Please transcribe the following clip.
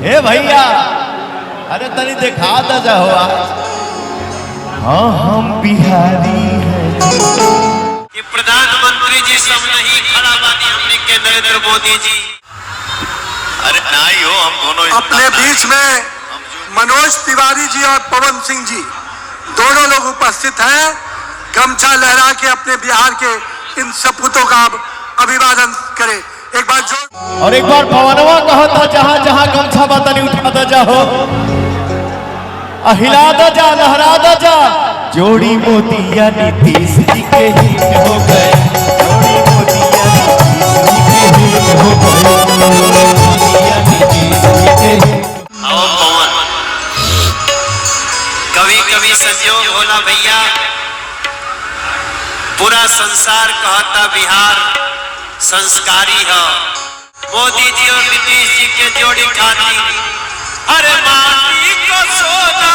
हे भैया अरे तनी देखा दा जाओ हाँ हम बिहारी हैं कि प्रधानमंत्री जी सब नहीं खड़ा बानी हमने के नरेंद्र मोदी जी। अरे नहीं हो हम दोनों अपने बीच में मनोज तिवारी जी और पवन सिंह जी दोनों लोग उपस्थित हैं। गमछा लहरा के अपने बिहार के इन सपूतों का अभिवादन करें एक बार जोर। और एक बार पवनवा कहा था जहां जहां गमछा बातनी उठा दा जाओ हिला दा जा लहरा दा जा। जोड़ी मोतिया नीतीश जी के हित हो गए जोड़ी मोतिया नीतीश जी के हित हो गए नीतीश जी के और पवन कभी कभी संयोग होला भैया पूरा संसार कहता बिहार संस्कारी है। मोदी जी और नीतीश जी के जोड़ी खाती अरे माटी को सोना